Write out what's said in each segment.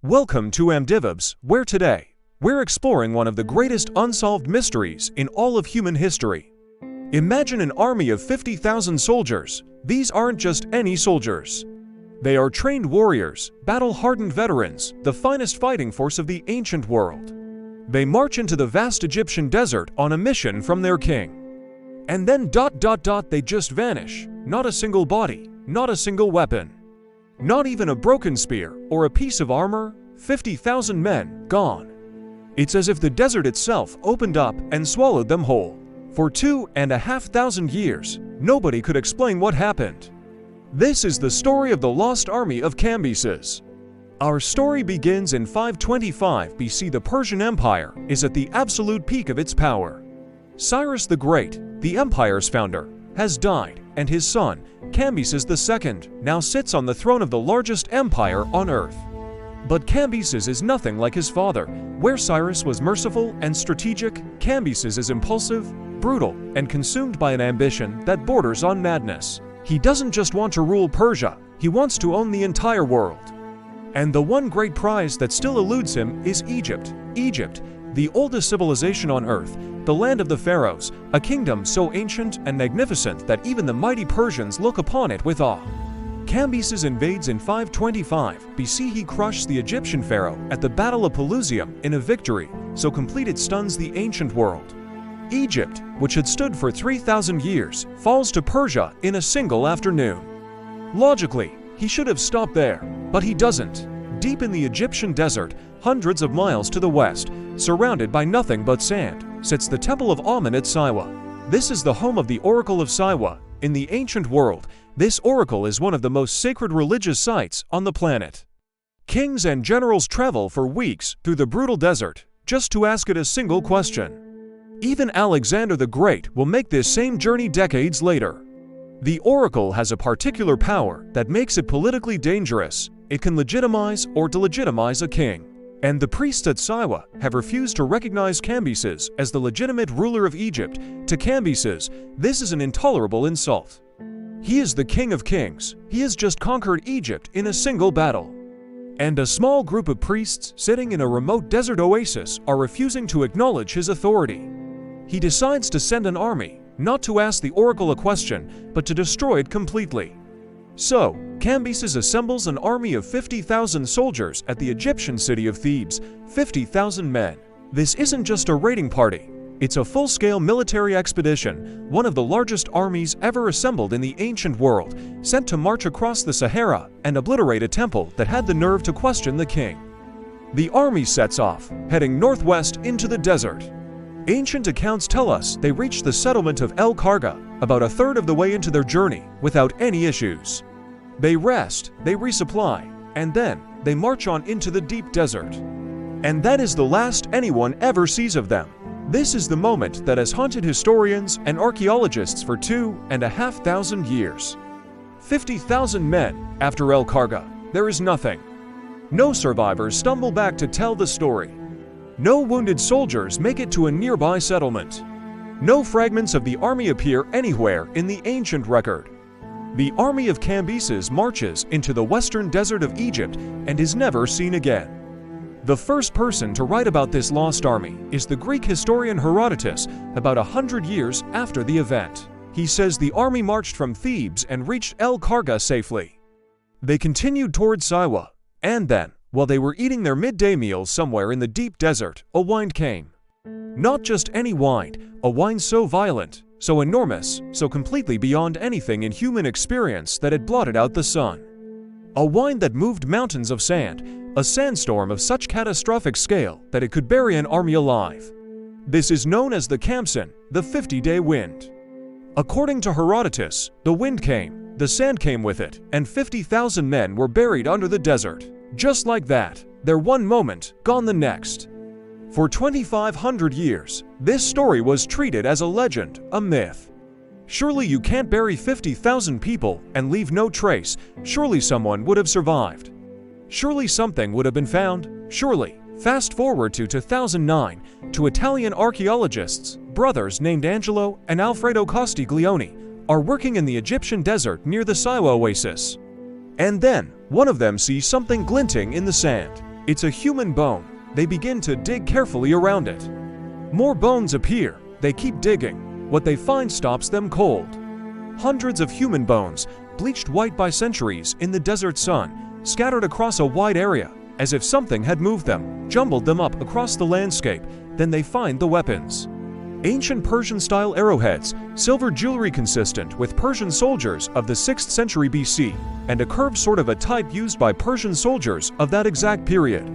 Welcome to AmdiVibes, where today, we're exploring one of the greatest unsolved mysteries in all of human history. Imagine an army of 50,000 soldiers. These aren't just any soldiers. They are trained warriors, battle-hardened veterans, the finest fighting force of the ancient world. They march into the vast Egyptian desert on a mission from their king. And then they just vanish. Not a single body, not a single weapon. Not even a broken spear or a piece of armor. 50,000 men gone. It's as if the desert itself opened up and swallowed them whole. For 2,500 years, nobody could explain what happened. This is the story of the Lost Army of Cambyses. Our story begins in 525 BC. The Persian Empire is at the absolute peak of its power. Cyrus the Great, the empire's founder, has died, and his son, Cambyses II, now sits on the throne of the largest empire on earth. But Cambyses is nothing like his father. Where Cyrus was merciful and strategic, Cambyses is impulsive, brutal, and consumed by an ambition that borders on madness. He doesn't just want to rule Persia, he wants to own the entire world. And the one great prize that still eludes him is Egypt. Egypt, the oldest civilization on earth, the land of the pharaohs, a kingdom so ancient and magnificent that even the mighty Persians look upon it with awe. Cambyses invades in 525 BC. He crushes the Egyptian pharaoh at the Battle of Pelusium in a victory so complete it stuns the ancient world. Egypt, which had stood for 3,000 years, falls to Persia in a single afternoon. Logically, he should have stopped there, but he doesn't. Deep in the Egyptian desert, hundreds of miles to the west, surrounded by nothing but sand, sits the Temple of Amun at Siwa. This is the home of the Oracle of Siwa. In the ancient world, this oracle is one of the most sacred religious sites on the planet. Kings and generals travel for weeks through the brutal desert just to ask it a single question. Even Alexander the Great will make this same journey decades later. The oracle has a particular power that makes it politically dangerous. It can legitimize or delegitimize a king. And the priests at Siwa have refused to recognize Cambyses as the legitimate ruler of Egypt. To Cambyses, this is an intolerable insult. He is the king of kings. He has just conquered Egypt in a single battle. And a small group of priests sitting in a remote desert oasis are refusing to acknowledge his authority. He decides to send an army, not to ask the oracle a question, but to destroy it completely. So, Cambyses assembles an army of 50,000 soldiers at the Egyptian city of Thebes, 50,000 men. This isn't just a raiding party. It's a full-scale military expedition, one of the largest armies ever assembled in the ancient world, sent to march across the Sahara and obliterate a temple that had the nerve to question the king. The army sets off, heading northwest into the desert. Ancient accounts tell us they reached the settlement of El Karga about a third of the way into their journey without any issues. They rest, they resupply, and then they march on into the deep desert. And that is the last anyone ever sees of them. This is the moment that has haunted historians and archaeologists for 2,500 years. 50,000 men after El Karga. There is nothing. No survivors stumble back to tell the story. No wounded soldiers make it to a nearby settlement. No fragments of the army appear anywhere in the ancient record. The army of Cambyses marches into the western desert of Egypt and is never seen again. The first person to write about this lost army is the Greek historian Herodotus about 100 years after the event. He says the army marched from Thebes and reached El Karga safely. They continued toward Siwa, and then, while they were eating their midday meals somewhere in the deep desert, a wind came. Not just any wind, a wind so violent, so enormous, so completely beyond anything in human experience that it blotted out the sun. A wind that moved mountains of sand, a sandstorm of such catastrophic scale that it could bury an army alive. This is known as the Khamsin, the 50-day wind. According to Herodotus, the wind came, the sand came with it, and 50,000 men were buried under the desert. Just like that, they're one moment, gone the next. For 2,500 years, this story was treated as a legend, a myth. Surely you can't bury 50,000 people and leave no trace. Surely someone would have survived. Surely something would have been found. Surely. Fast forward to 2009, two Italian archaeologists, brothers named Angelo and Alfredo Castiglione, are working in the Egyptian desert near the Siwa oasis. And then, one of them sees something glinting in the sand. It's a human bone. They begin to dig carefully around it. More bones appear. They keep digging. What they find stops them cold. Hundreds of human bones, bleached white by centuries in the desert sun, scattered across a wide area, as if something had moved them, jumbled them up across the landscape. Then they find the weapons. Ancient Persian-style arrowheads, silver jewelry consistent with Persian soldiers of the 6th century BC, and a curved sort of a type used by Persian soldiers of that exact period.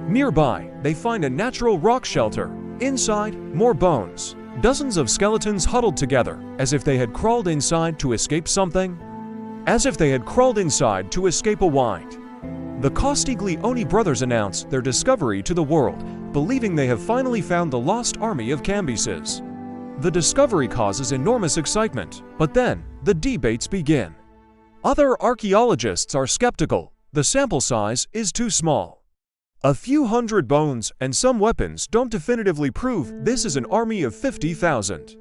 Nearby, they find a natural rock shelter. Inside, more bones. Dozens of skeletons huddled together, as if they had crawled inside to escape something. As if they had crawled inside to escape a wind. The Castiglione brothers announce their discovery to the world, believing they have finally found the Lost Army of Cambyses. The discovery causes enormous excitement, but then, the debates begin. Other archaeologists are skeptical. The sample size is too small. A few hundred bones and some weapons don't definitively prove this is an army of 50,000.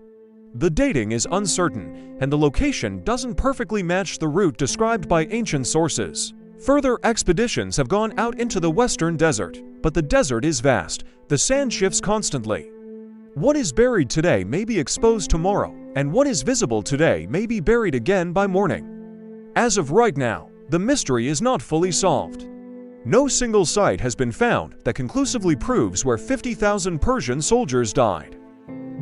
The dating is uncertain, and the location doesn't perfectly match the route described by ancient sources. Further expeditions have gone out into the western desert, but the desert is vast. The sand shifts constantly. What is buried today may be exposed tomorrow, and what is visible today may be buried again by morning. As of right now, the mystery is not fully solved. No single site has been found that conclusively proves where 50,000 Persian soldiers died.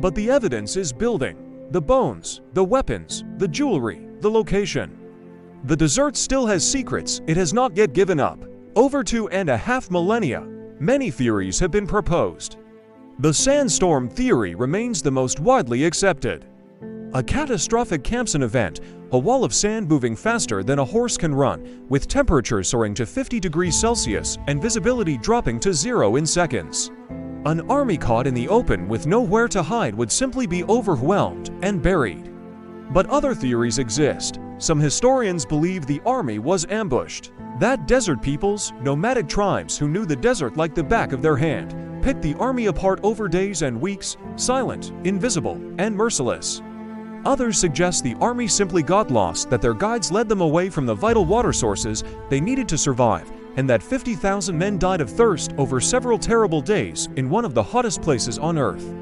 But the evidence is building. The bones, the weapons, the jewelry, the location. The desert still has secrets it has not yet given up. Over 2.5 millennia, many theories have been proposed. The Sandstorm theory remains the most widely accepted. A catastrophic Campson event, a wall of sand moving faster than a horse can run, with temperatures soaring to 50 degrees Celsius and visibility dropping to 0 in seconds. An army caught in the open with nowhere to hide would simply be overwhelmed and buried. But other theories exist. Some historians believe the army was ambushed. That desert peoples, nomadic tribes who knew the desert like the back of their hand, picked the army apart over days and weeks, silent, invisible, and merciless. Others suggest the army simply got lost, that their guides led them away from the vital water sources they needed to survive, and that 50,000 men died of thirst over several terrible days in one of the hottest places on Earth.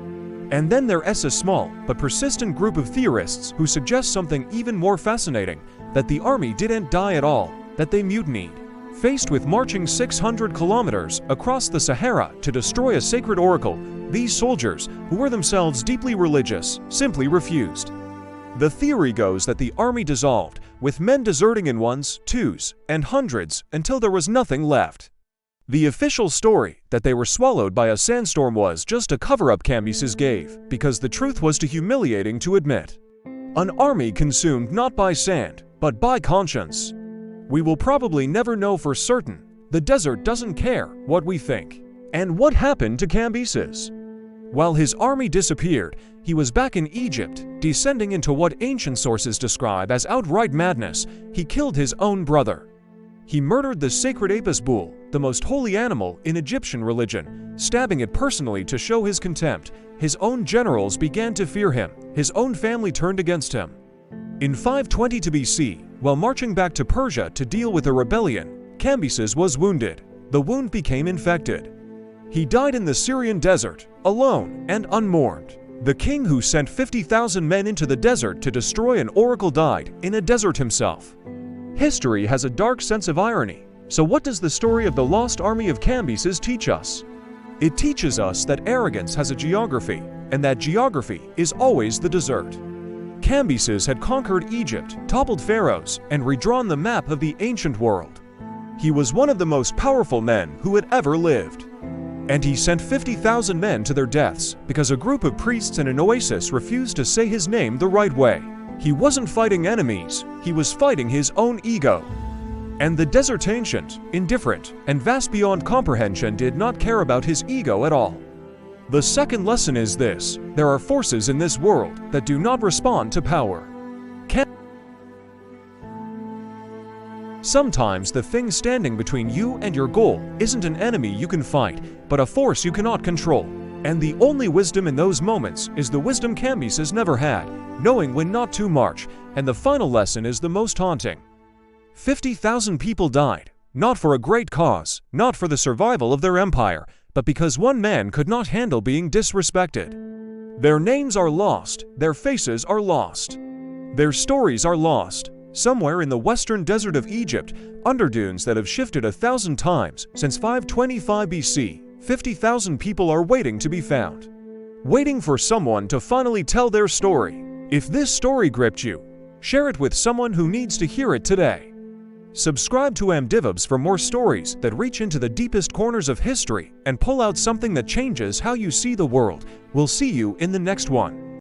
And then there's a small but persistent group of theorists who suggest something even more fascinating, that the army didn't die at all, that they mutinied. Faced with marching 600 kilometers across the Sahara to destroy a sacred oracle, these soldiers, who were themselves deeply religious, simply refused. The theory goes that the army dissolved, with men deserting in ones, twos, and hundreds until there was nothing left. The official story, that they were swallowed by a sandstorm, was just a cover-up Cambyses gave, because the truth was too humiliating to admit. An army consumed not by sand, but by conscience. We will probably never know for certain. The desert doesn't care what we think. And what happened to Cambyses? While his army disappeared, he was back in Egypt, descending into what ancient sources describe as outright madness. He killed his own brother. He murdered the sacred Apis bull, the most holy animal in Egyptian religion, stabbing it personally to show his contempt. His own generals began to fear him. His own family turned against him. In 522 BC, while marching back to Persia to deal with a rebellion, Cambyses was wounded. The wound became infected. He died in the Syrian desert, alone and unmourned. The king who sent 50,000 men into the desert to destroy an oracle died in a desert himself. History has a dark sense of irony. So what does the story of the Lost Army of Cambyses teach us? It teaches us that arrogance has a geography, and that geography is always the desert. Cambyses had conquered Egypt, toppled pharaohs, and redrawn the map of the ancient world. He was one of the most powerful men who had ever lived. And he sent 50,000 men to their deaths because a group of priests in an oasis refused to say his name the right way. He wasn't fighting enemies, he was fighting his own ego. And the desert ancient, indifferent, and vast beyond comprehension did not care about his ego at all. The second lesson is this: there are forces in this world that do not respond to power. Sometimes the thing standing between you and your goal isn't an enemy you can fight, but a force you cannot control. And the only wisdom in those moments is the wisdom Cambyses never had, knowing when not to march. And the final lesson is the most haunting. 50,000 people died, Not for a great cause, not for the survival of their empire, but because one man could not handle being disrespected. Their names are lost, their faces are lost. Their stories are lost, somewhere in the western desert of Egypt, under dunes that have shifted 1,000 times since 525 BC. 50,000 people are waiting to be found. Waiting for someone to finally tell their story. If this story gripped you, share it with someone who needs to hear it today. Subscribe to AmdiVibes for more stories that reach into the deepest corners of history and pull out something that changes how you see the world. We'll see you in the next one.